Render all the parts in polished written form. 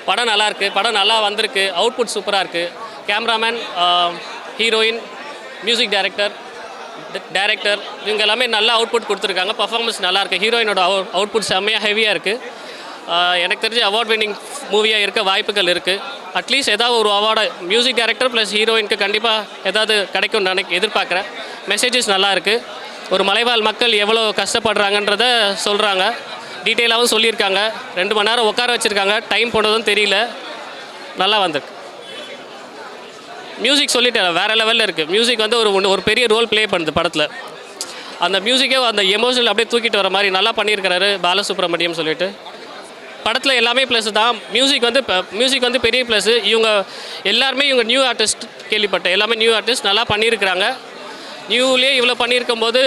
படம் நல்லாயிருக்கு, படம் நல்லா வந்திருக்கு, அவுட்புட் சூப்பராக இருக்குது. கேமராமேன், ஹீரோயின், மியூசிக் டைரக்டர் இவங்க எல்லாமே நல்ல அவுட்புட் கொடுத்துருக்காங்க. பர்ஃபார்மன்ஸ் நல்லாயிருக்கு. ஹீரோயினோட அவுட்புட் செம்மையாக ஹெவியாக இருக்குது. எனக்கு தெரிஞ்சு அவார்ட் வின்னிங் மூவியாக இருக்க வாய்ப்புகள் இருக்குது. அட்லீஸ்ட் ஏதாவது ஒரு அவார்டை மியூசிக் டைரக்டர் ப்ளஸ் ஹீரோயினுக்கு கண்டிப்பாக ஏதாவது கிடைக்கும்னு எதிர்பார்க்குறேன். மெசேஜஸ் நல்லா இருக்குது. ஒரு மலைவாழ் மக்கள் எவ்வளோ கஷ்டப்படுறாங்கன்றத சொல்கிறாங்க. டீட்டெயிலாகவும் சொல்லியிருக்காங்க. 2 மணி நேரம் உட்கார வச்சுருக்காங்க. டைம் போனதும் தெரியல. நல்லா வந்திருக்கு. மியூசிக் சொல்லிட்டேன், வேறு லெவலில் இருக்குது. மியூசிக் வந்து ஒரு பெரிய ரோல் ப்ளே பண்ணுது படத்தில். அந்த மியூசிக்கே அந்த எமோஷனல் அப்படியே தூக்கிட்டு வர மாதிரி நல்லா பண்ணியிருக்கிறாரு பாலசுப்ரமணியம் சொல்லிட்டு. படத்தில் எல்லாமே ப்ளஸ் தான். மியூசிக் வந்து பெரிய ப்ளஸ்ஸு. இவங்க எல்லாருமே நியூ ஆர்டிஸ்ட் கேள்விப்பட்டேன். எல்லாமே நியூ ஆர்டிஸ்ட் நல்லா பண்ணியிருக்கிறாங்க. நியூலேயே இவ்வளோ பண்ணியிருக்கும் போது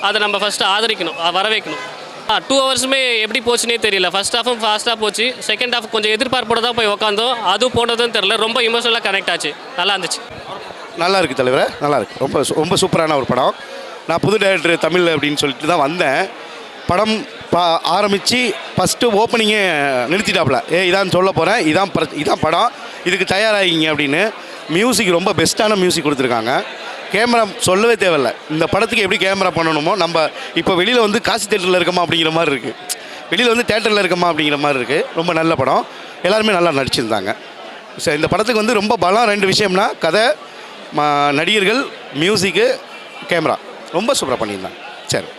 அதை நம்ம ஃபஸ்ட்டு ஆதரிக்கணும், வரவேற்கணும். 2 ஹவர்ஸுமே எப்படி போச்சுன்னே தெரியல. ஃபஸ்ட் ஹாஃபும் ஃபாஸ்ட்டாக போச்சு. செகண்ட் ஹாஃப் கொஞ்சம் எதிர்பார்ப்போட தான் போய் உட்காந்தோம். அதுவும் போனதுன்னு தெரியல. ரொம்ப இமோஷனலாக கனெக்ட் ஆச்சு. நல்லா இருந்துச்சு. நல்லா இருக்குது தலைவரே, நல்லா இருக்குது. ரொம்ப ரொம்ப சூப்பரான ஒரு படம். நான் புது டைரக்டர் தமிழ் அப்படின்னு சொல்லிட்டு தான் வந்தேன். படம் ஆரம்பித்து ஃபஸ்ட்டு ஓப்பனிங்கே நிறுத்திட்டாப்புல. இதான் சொல்ல போகிறேன், இதான் படம், இதுக்கு தயாராகிங்க அப்படின்னு. மியூசிக் ரொம்ப பெஸ்ட்டான மியூசிக் கொடுத்துருக்காங்க. கேமரா சொல்லவே தேவையில்லை. இந்த படத்துக்கு எப்படி கேமரா பண்ணணுமோ, நம்ம இப்போ வெளியில் வந்து காசி தேட்டரில் இருக்கமா அப்படிங்கிற மாதிரி இருக்குது. வெளியில் வந்து தேட்டரில் இருக்கமா அப்படிங்கிற மாதிரி இருக்குது. ரொம்ப நல்ல படம். எல்லாருமே நல்லா நடிச்சிருந்தாங்க. சரி, இந்த படத்துக்கு வந்து ரொம்ப பலம் 2 விஷயம்னா கதை, நடிகர்கள், மியூசிக்கு, கேமரா ரொம்ப சூப்பராக பண்ணியிருந்தாங்க. சரி,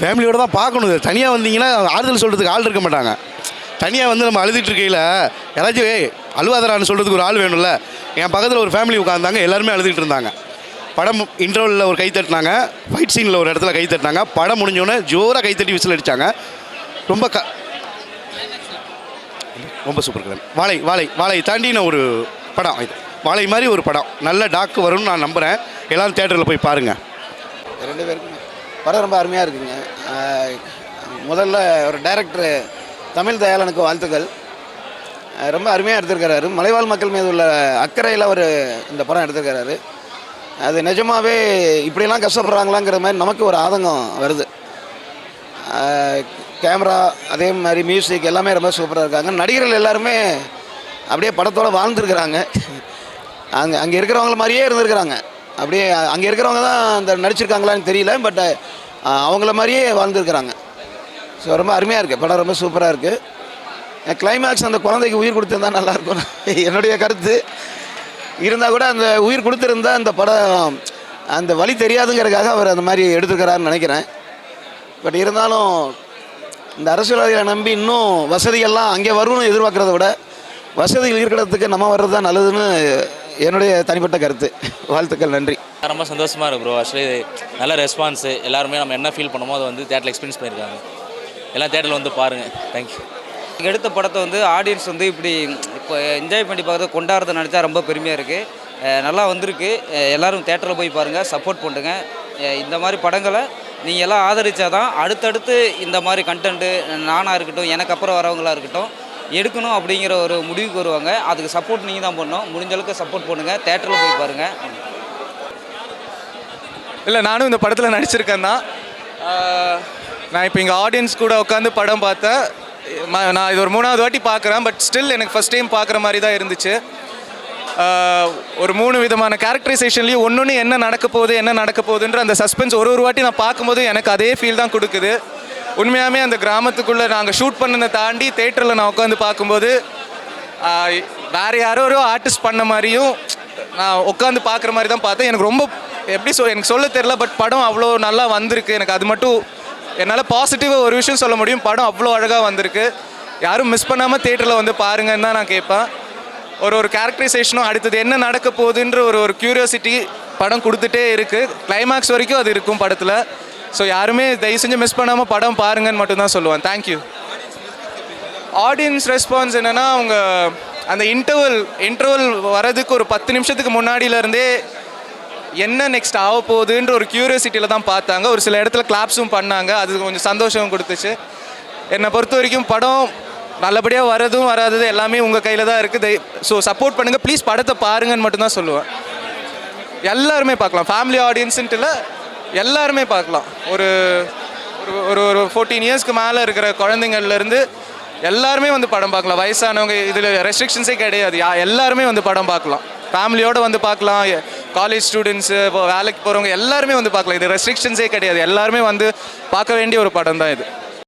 ஃபேமிலியோடு தான் பார்க்கணும். தனியாக வந்தீங்கன்னா ஆறுதல் சொல்கிறதுக்கு ஆள் இருக்க மாட்டாங்க. தனியாக வந்து நம்ம அழுதுட்டு இருக்கையில் யாராச்சும் அழுவாதரான்னு சொல்கிறதுக்கு ஒரு ஆள் வேணும்ல. என் பக்கத்தில் ஒரு ஃபேமிலி உட்காந்தாங்க, எல்லாருமே அழுதுகிட்டு இருந்தாங்க. படம் இன்டர்வலில் ஒரு கை தட்டினாங்க, ஃபைட் சீனில் ஒரு இடத்துல கை தட்டினாங்க. படம் முடிஞ்சோடனே ஜோராக கைத்தட்டி விசில் அடித்தாங்க. ரொம்ப சூப்பர். வாழை தாண்டின ஒரு படம் இது. வாழை மாதிரி ஒரு படம், நல்ல டாக்கு வரும்னு நான் நம்புகிறேன். எல்லோரும் தேட்டரில் போய் பாருங்கள். 2 பேருக்கும் படம் ரொம்ப அருமையாக இருக்குதுங்க. முதல்ல ஒரு டைரக்டர் தமிழ் தயாளனுக்கு வாழ்த்துக்கள். ரொம்ப அருமையாக எடுத்திருக்கிறாரு. மலைவாழ் மக்கள் மீது உள்ள அக்கறையில் அவர் இந்த படம் எடுத்திருக்கிறாரு. அது நிஜமாகவே இப்படியெல்லாம் கஷ்டப்படுறாங்களாங்கிற மாதிரி நமக்கு ஒரு ஆதங்கம் வருது. கேமரா அதே மாதிரி மியூசிக் எல்லாமே ரொம்ப சூப்பராக இருக்காங்க. நடிகர்கள் எல்லாருமே அப்படியே படத்தோடு வாழ்ந்துருக்கிறாங்க. அங்கே இருக்கிறவங்கள மாதிரியே இருந்திருக்கிறாங்க. அப்படியே அங்கே இருக்கிறவங்க தான் அந்த நடிச்சிருக்காங்களான்னு தெரியல, பட் அவங்கள மாதிரியே வாழ்ந்துருக்கிறாங்க. ஸோ ரொம்ப அருமையாக இருக்குது. படம் ரொம்ப சூப்பராக இருக்குது. கிளைமேக்ஸ் அந்த குழந்தைக்கு உயிர் கொடுத்துருந்தா நல்லாயிருக்கும் என்னுடைய கருத்து. இருந்தால் கூட அந்த உயிர் கொடுத்துருந்தா அந்த படம் அந்த வழி தெரியாதுங்கிறதுக்காக அவர் அந்த மாதிரி எடுத்துக்கிறாருன்னு நினைக்கிறேன். பட் இருந்தாலும் இந்த அரசியல்வாதிகளை நம்பி இன்னும் வசதிகள்லாம் அங்கே வரும்னு எதிர்பார்க்குறத விட வசதிகள் இருக்கிறதுக்கு நம்ம வர்றது தான் நல்லதுன்னு என்னுடைய தனிப்பட்ட கருத்து. வாழ்த்துக்கள், நன்றி. ரொம்ப சந்தோஷமாக இருக்குது ப்ரோ. ஆக்சுவலி நல்ல ரெஸ்பான்ஸு. எல்லாருமே நம்ம என்ன ஃபீல் பண்ணுமோ அதை வந்து தேட்டரில் எக்ஸ்பீரியன்ஸ் பண்ணியிருக்காங்க. எல்லாம் தேட்டரில் வந்து பாருங்கள். தேங்க்யூ. எடுத்த படத்தை வந்து ஆடியன்ஸ் வந்து இப்படி இப்போ என்ஜாய் பண்ணி பார்த்து கொண்டாடுறத நினச்சா ரொம்ப பெருமையாக இருக்குது. நல்லா வந்திருக்கு. எல்லோரும் தேட்டரில் போய் பாருங்கள், சப்போர்ட் பண்ணுங்க. இந்த மாதிரி படங்களை நீங்கள் எல்லாம் ஆதரித்தா தான் அடுத்தடுத்து இந்த மாதிரி கண்டென்ட்டு நானாக இருக்கட்டும், எனக்கு அப்புறம் வரவங்களாக இருக்கட்டும் எடுக்கணும் அப்படிங்கிற ஒரு முடிவுக்கு வருவாங்க. அதுக்கு சப்போர்ட் நீங்கள் தான் பண்ணணும். முடிஞ்ச அளவுக்கு சப்போர்ட் பண்ணுங்கள். தேட்டரில் போய் பாருங்கள். இல்லை, நானும் இந்த படத்தில் நடிச்சிருக்கேன் தான். நான் இப்போ இங்கே ஆடியன்ஸ் கூட உட்காந்து படம் பார்த்தேன். நான் இது ஒரு 3வது வாட்டி பார்க்குறேன். பட் ஸ்டில் எனக்கு ஃபஸ்ட் டைம் பார்க்குற மாதிரி தான் இருந்துச்சு. ஒரு 3 விதமான கேரக்டரைசேஷன்லேயும் ஒன்று என்ன நடக்க போகுதுன்ற அந்த சஸ்பென்ஸ் ஒரு வாட்டி நான் பார்க்கும்போது எனக்கு அதே ஃபீல் தான் கொடுக்குது. உண்மையாகவே அந்த கிராமத்துக்குள்ளே நாங்கள் ஷூட் பண்ணதை தாண்டி தேட்டரில் நான் உட்காந்து பார்க்கும்போது வேறு யாரோ ஆர்டிஸ்ட் பண்ண மாதிரியும் நான் உட்காந்து பார்க்குற மாதிரி தான் பார்த்தேன். எனக்கு ரொம்ப எனக்கு சொல்ல தெரில. பட் படம் அவ்வளோ நல்லா வந்திருக்கு. எனக்கு அது மட்டும் என்னால் பாசிட்டிவாக ஒரு விஷயம் சொல்ல முடியும். படம் அவ்வளோ அழகாக வந்திருக்கு. யாரும் மிஸ் பண்ணாமல் தேட்டரில் வந்து பாருங்கன்னு தான் நான் கேட்பேன். ஒரு கேரக்டரைசேஷனும் அடுத்தது என்ன நடக்க போகுதுன்ற ஒரு க்யூரியாசிட்டி படம் கொடுத்துட்டே இருக்குது. கிளைமேக்ஸ் வரைக்கும் அது இருக்கும் படத்தில். ஸோ யாருமே தயவு செஞ்சு மிஸ் பண்ணாமல் படம் பாருங்கன்னு மட்டும்தான் சொல்லுவேன். தேங்க்யூ. ஆடியன்ஸ் ரெஸ்பான்ஸ் என்னென்னா, அவங்க அந்த இன்டர்வல் வரதுக்கு ஒரு 10 நிமிஷத்துக்கு முன்னாடியிலேருந்தே என்ன நெக்ஸ்ட் ஆக போகுதுன்ற ஒரு க்யூரியாசிட்டியில் தான் பார்த்தாங்க. ஒரு சில இடத்துல கிளாப்ஸும் பண்ணாங்க. அது கொஞ்சம் சந்தோஷம் கொடுத்துச்சு. என்னை பொறுத்த வரைக்கும் படம் நல்லபடியாக வரதும் வராதது எல்லாமே உங்கள் கையில் தான் இருக்குது. ஸோ சப்போர்ட் பண்ணுங்கள் ப்ளீஸ். படத்தை பாருங்கன்னு மட்டும்தான் சொல்லுவேன். எல்லாருமே பார்க்கலாம். ஃபேமிலி ஆடியன்ஸுன்ட்டு இல்லை, எல்லாருமே பார்க்கலாம். ஒரு ஒரு 14 இயர்ஸ்க்கு மேலே இருக்கிற குழந்தைங்கள்லேருந்து எல்லாருமே வந்து படம் பார்க்கலாம். வயசானவங்க இதில் ரெஸ்ட்ரிக்ஷன்ஸே கிடையாது. எல்லாருமே வந்து படம் பார்க்கலாம். ஃபேமிலியோடு வந்து பார்க்கலாம். காலேஜ் ஸ்டூடெண்ட்ஸு, இப்போ வேலைக்கு போகிறவங்க எல்லாருமே வந்து பார்க்கலாம். இது ரெஸ்ட்ரிக்ஷன்ஸே கிடையாது. எல்லாருமே வந்து பார்க்க வேண்டிய ஒரு படம் தான் இது.